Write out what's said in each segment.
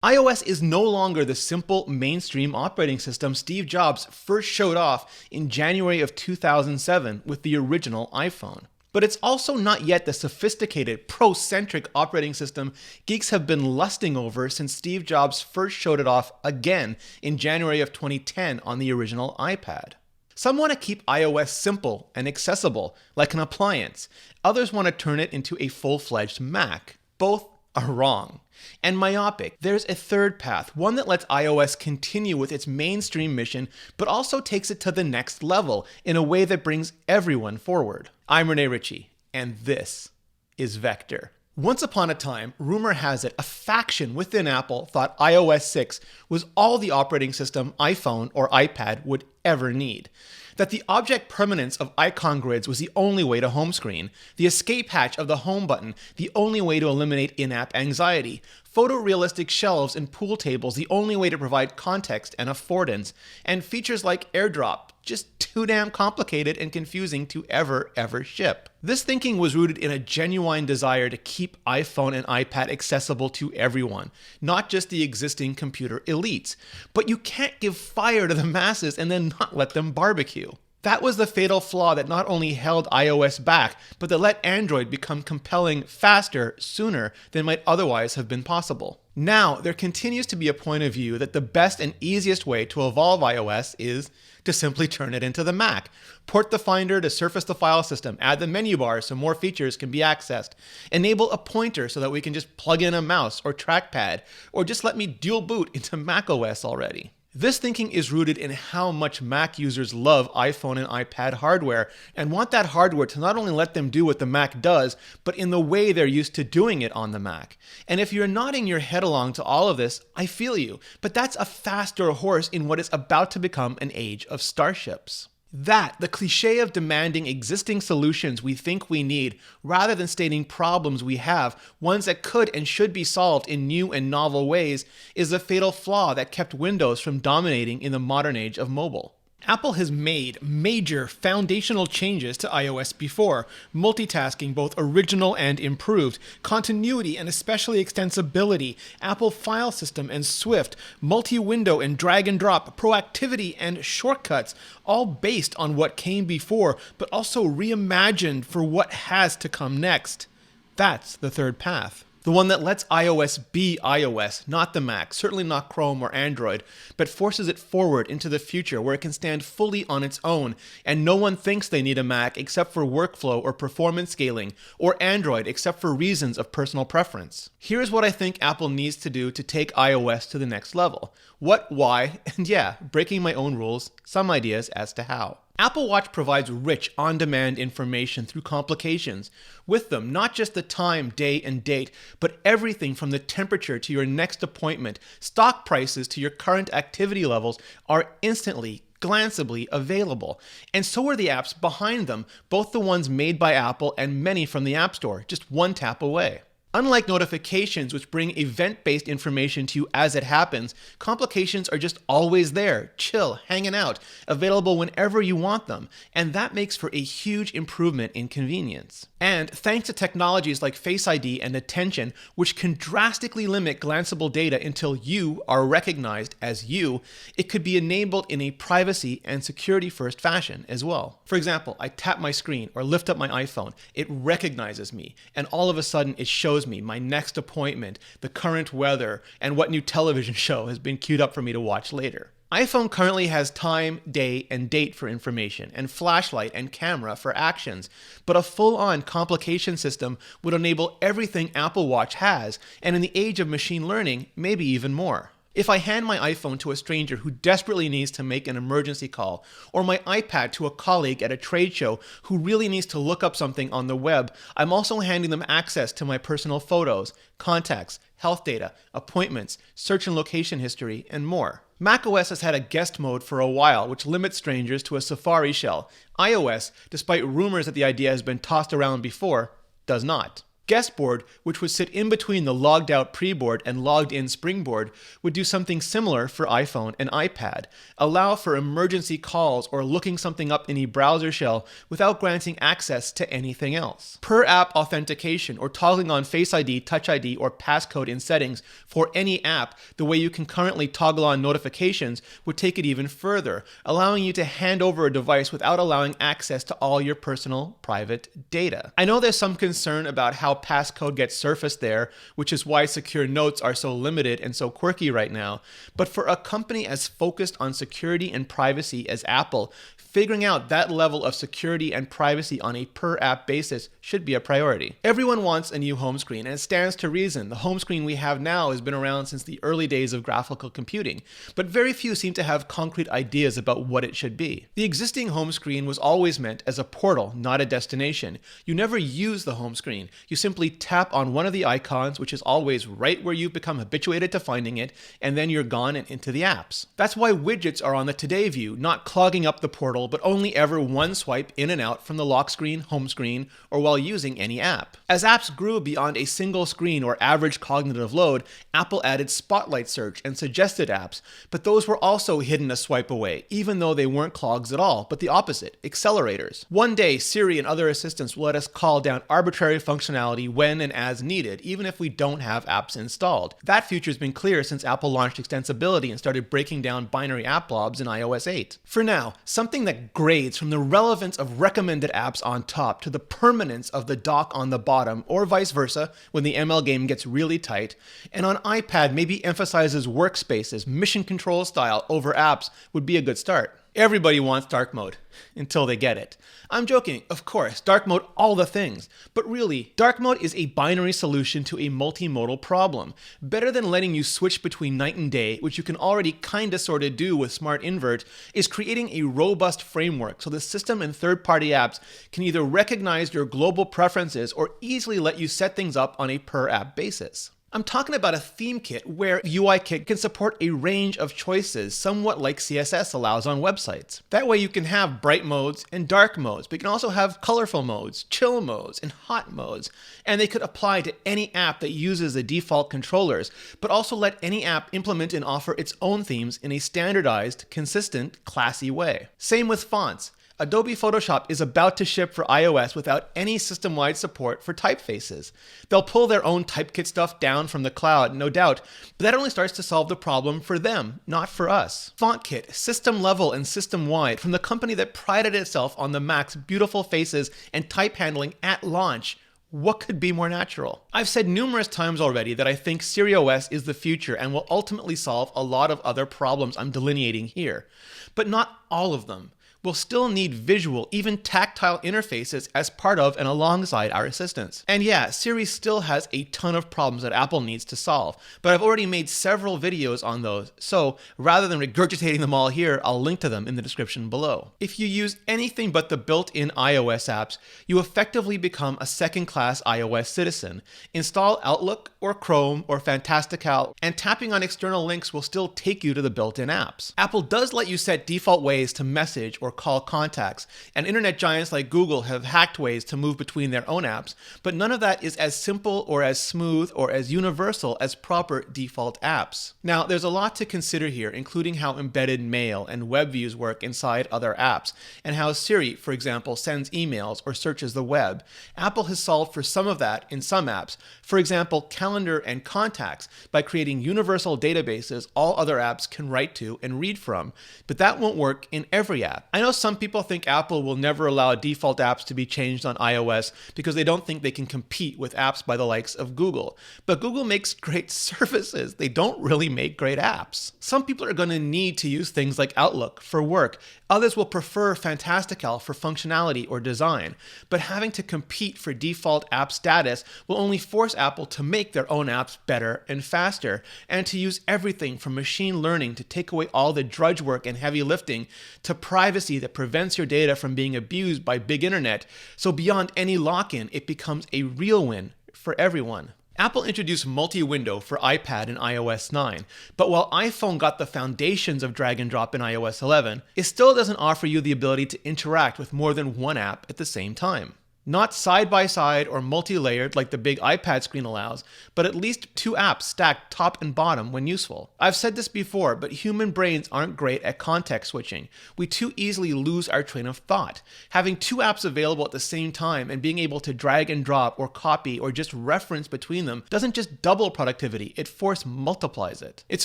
iOS is no longer the simple mainstream operating system Steve Jobs first showed off in January of 2007 with the original iPhone. But it's also not yet the sophisticated, pro-centric operating system geeks have been lusting over since Steve Jobs first showed it off again in January of 2010 on the original iPad. Some want to keep iOS simple and accessible, like an appliance. Others want to turn it into a full-fledged Mac. Both are wrong. And myopic. There's a third path, one that lets iOS continue with its mainstream mission, but also takes it to the next level in a way that brings everyone forward. I'm Rene Ritchie, and this is Vector. Once upon a time, rumor has it, a faction within Apple thought iOS 6 was all the operating system iPhone or iPad would ever need. That the object permanence of icon grids was the only way to home screen, the escape hatch of the home button the only way to eliminate in-app anxiety, photorealistic shelves and pool tables the only way to provide context and affordance, and features like AirDrop just too damn complicated and confusing to ever ship. This thinking was rooted in a genuine desire to keep iPhone and iPad accessible to everyone, not just the existing computer elites. But you can't give fire to the masses and then not let them barbecue. That was the fatal flaw that not only held iOS back, but that let Android become compelling faster, sooner than might otherwise have been possible. Now, there continues to be a point of view that the best and easiest way to evolve iOS is to simply turn it into the Mac. Port the Finder to surface the file system, add the menu bar so more features can be accessed, enable a pointer so that we can just plug in a mouse or trackpad, or just let me dual boot into macOS already. This thinking is rooted in how much Mac users love iPhone and iPad hardware and want that hardware to not only let them do what the Mac does, but in the way they're used to doing it on the Mac. And if you're nodding your head along to all of this, I feel you, but that's a faster horse in what is about to become an age of starships. That, the cliche of demanding existing solutions we think we need, rather than stating problems we have, ones that could and should be solved in new and novel ways, is the fatal flaw that kept Windows from dominating in the modern age of mobile. Apple has made major foundational changes to iOS before, multitasking both original and improved, continuity and especially extensibility, Apple file system and Swift, multi-window and drag and drop, proactivity and shortcuts, all based on what came before, but also reimagined for what has to come next. That's the third path. The one that lets iOS be iOS, not the Mac, certainly not Chrome or Android, but forces it forward into the future where it can stand fully on its own, and no one thinks they need a Mac except for workflow or performance scaling, or Android except for reasons of personal preference. Here's what I think Apple needs to do to take iOS to the next level. What, why, and yeah, breaking my own rules, some ideas as to how. Apple Watch provides rich, on-demand information through complications. With them, not just the time, day, and date, but everything from the temperature to your next appointment, stock prices to your current activity levels are instantly, glanceably available. And so are the apps behind them, both the ones made by Apple and many from the App Store, just one tap away. Unlike notifications, which bring event-based information to you as it happens, complications are just always there, chill, hanging out, available whenever you want them, and that makes for a huge improvement in convenience. And thanks to technologies like Face ID and Attention, which can drastically limit glanceable data until you are recognized as you, it could be enabled in a privacy and security-first fashion as well. For example, I tap my screen or lift up my iPhone, it recognizes me, and all of a sudden it shows me my next appointment, the current weather, and what new television show has been queued up for me to watch later. iPhone currently has time, day, and date for information, and flashlight and camera for actions, but a full-on complication system would enable everything Apple Watch has, and in the age of machine learning, maybe even more. If I hand my iPhone to a stranger who desperately needs to make an emergency call, or my iPad to a colleague at a trade show who really needs to look up something on the web, I'm also handing them access to my personal photos, contacts, health data, appointments, search and location history, and more. macOS has had a guest mode for a while, which limits strangers to a Safari shell. iOS, despite rumors that the idea has been tossed around before, does not. Guestboard, which would sit in between the logged out preboard and logged in springboard, would do something similar for iPhone and iPad, allow for emergency calls or looking something up in a browser shell without granting access to anything else. Per app authentication, or toggling on Face ID, Touch ID, or passcode in settings for any app the way you can currently toggle on notifications, would take it even further, allowing you to hand over a device without allowing access to all your personal private data. I know there's some concern about how passcode gets surfaced there, which is why secure notes are so limited and so quirky right now. But for a company as focused on security and privacy as Apple, figuring out that level of security and privacy on a per-app basis should be a priority. Everyone wants a new home screen, and it stands to reason. The home screen we have now has been around since the early days of graphical computing, but very few seem to have concrete ideas about what it should be. The existing home screen was always meant as a portal, not a destination. You never use the home screen. You simply tap on one of the icons, which is always right where you've become habituated to finding it, and then you're gone and into the apps. That's why widgets are on the Today view, not clogging up the portal, but only ever one swipe in and out from the lock screen, home screen, or while using any app. As apps grew beyond a single screen or average cognitive load, Apple added Spotlight search and suggested apps, but those were also hidden a swipe away, even though they weren't clogs at all, but the opposite, accelerators. One day, Siri and other assistants will let us call down arbitrary functionality when and as needed, even if we don't have apps installed. That feature's been clear since Apple launched extensibility and started breaking down binary app blobs in iOS 8. For now, something that grades from the relevance of recommended apps on top to the permanence of the dock on the bottom, or vice versa when the ML game gets really tight, and on iPad maybe emphasizes workspaces, mission control style over apps would be a good start. Everybody wants dark mode, until they get it. I'm joking, of course, dark mode, all the things. But really, dark mode is a binary solution to a multimodal problem. Better than letting you switch between night and day, which you can already kinda sorta do with Smart Invert, is creating a robust framework so the system and third-party apps can either recognize your global preferences or easily let you set things up on a per-app basis. I'm talking about a theme kit where UIKit can support a range of choices, somewhat like CSS allows on websites. That way you can have bright modes and dark modes, but you can also have colorful modes, chill modes, and hot modes. And they could apply to any app that uses the default controllers, but also let any app implement and offer its own themes in a standardized, consistent, classy way. Same with fonts. Adobe Photoshop is about to ship for iOS without any system-wide support for typefaces. They'll pull their own typekit stuff down from the cloud, no doubt, but that only starts to solve the problem for them, not for us. FontKit, system-level and system-wide, from the company that prided itself on the Mac's beautiful faces and type handling at launch. What could be more natural? I've said numerous times already that I think SIRIOS is the future and will ultimately solve a lot of other problems I'm delineating here, but not all of them. We'll still need visual, even tactile interfaces as part of and alongside our assistants. And yeah, Siri still has a ton of problems that Apple needs to solve, but I've already made several videos on those, so rather than regurgitating them all here, I'll link to them in the description below. If you use anything but the built-in iOS apps, you effectively become a second-class iOS citizen. Install Outlook or Chrome or Fantastical, and tapping on external links will still take you to the built-in apps. Apple does let you set default ways to message or call contacts, and internet giants like Google have hacked ways to move between their own apps, but none of that is as simple or as smooth or as universal as proper default apps. Now, there's a lot to consider here, including how embedded mail and web views work inside other apps, and how Siri, for example, sends emails or searches the web. Apple has solved for some of that in some apps, for example, Calendar and Contacts, by creating universal databases all other apps can write to and read from, but that won't work in every app. I know some people think Apple will never allow default apps to be changed on iOS because they don't think they can compete with apps by the likes of Google. But Google makes great services. They don't really make great apps. Some people are going to need to use things like Outlook for work. Others will prefer Fantastical for functionality or design. But having to compete for default app status will only force Apple to make their own apps better and faster, and to use everything from machine learning to take away all the drudge work and heavy lifting to privacy that prevents your data from being abused by big internet. So beyond any lock-in, it becomes a real win for everyone. Apple introduced multi-window for iPad in iOS 9, but while iPhone got the foundations of drag and drop in iOS 11, it still doesn't offer you the ability to interact with more than one app at the same time. Not side by side or multi-layered like the big iPad screen allows, but at least 2 apps stacked top and bottom when useful. I've said this before, but human brains aren't great at context switching. We too easily lose our train of thought. Having 2 apps available at the same time and being able to drag and drop or copy or just reference between them doesn't just double productivity, it force multiplies it. It's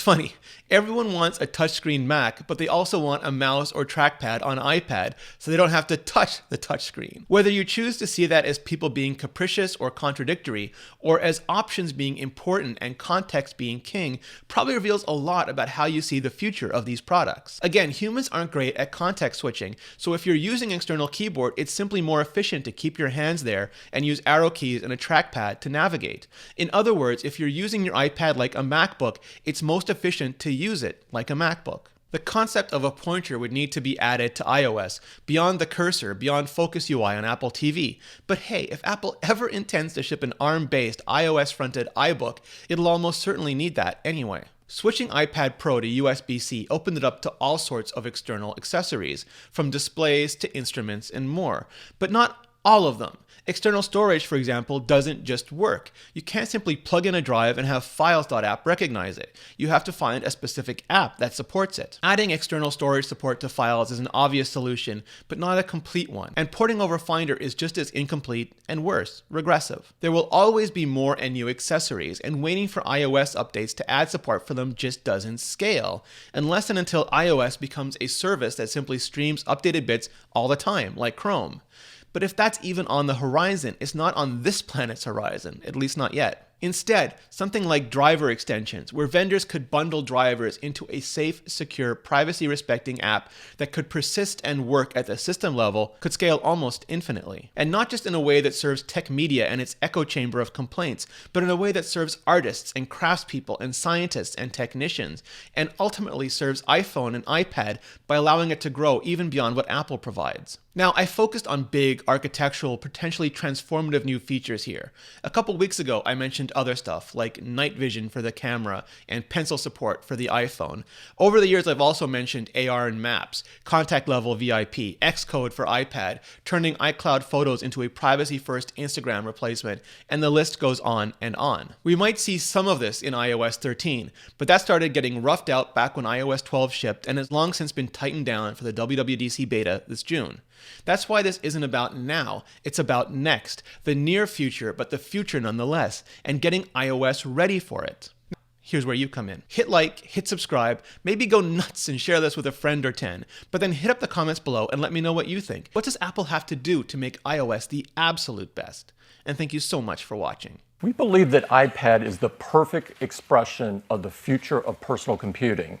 funny, everyone wants a touchscreen Mac, but they also want a mouse or trackpad on iPad so they don't have to touch the touchscreen. Whether you choose to see that as people being capricious or contradictory, or as options being important and context being king, probably reveals a lot about how you see the future of these products. Again, humans aren't great at context switching, so if you're using an external keyboard, it's simply more efficient to keep your hands there and use arrow keys and a trackpad to navigate. In other words, if you're using your iPad like a MacBook, it's most efficient to use it like a MacBook. The concept of a pointer would need to be added to iOS, beyond the cursor, beyond Focus UI on Apple TV. But hey, if Apple ever intends to ship an ARM-based, iOS-fronted iBook, it'll almost certainly need that anyway. Switching iPad Pro to USB-C opened it up to all sorts of external accessories, from displays to instruments and more. But not all of them. External storage, for example, doesn't just work. You can't simply plug in a drive and have files.app recognize it. You have to find a specific app that supports it. Adding external storage support to files is an obvious solution, but not a complete one. And porting over Finder is just as incomplete and worse, regressive. There will always be more and new accessories, and waiting for iOS updates to add support for them just doesn't scale, unless and until iOS becomes a service that simply streams updated bits all the time, like Chrome. But if that's even on the horizon, it's not on this planet's horizon, at least not yet. Instead, something like driver extensions, where vendors could bundle drivers into a safe, secure, privacy-respecting app that could persist and work at the system level, could scale almost infinitely. And not just in a way that serves tech media and its echo chamber of complaints, but in a way that serves artists and craftspeople and scientists and technicians, and ultimately serves iPhone and iPad by allowing it to grow even beyond what Apple provides. Now, I focused on big, architectural, potentially transformative new features here. A couple weeks ago, I mentioned other stuff like night vision for the camera and pencil support for the iPhone. Over the years, I've also mentioned AR and Maps, contact level VIP, Xcode for iPad, turning iCloud photos into a privacy-first Instagram replacement, and the list goes on and on. We might see some of this in iOS 13, but that started getting roughed out back when iOS 12 shipped and has long since been tightened down for the WWDC beta this June. That's why this isn't about now, it's about next, the near future, but the future nonetheless, and getting iOS ready for it. Here's where you come in. Hit like, hit subscribe, maybe go nuts and share this with a friend or 10, but then hit up the comments below and let me know what you think. What does Apple have to do to make iOS the absolute best? And thank you so much for watching. We believe that iPad is the perfect expression of the future of personal computing.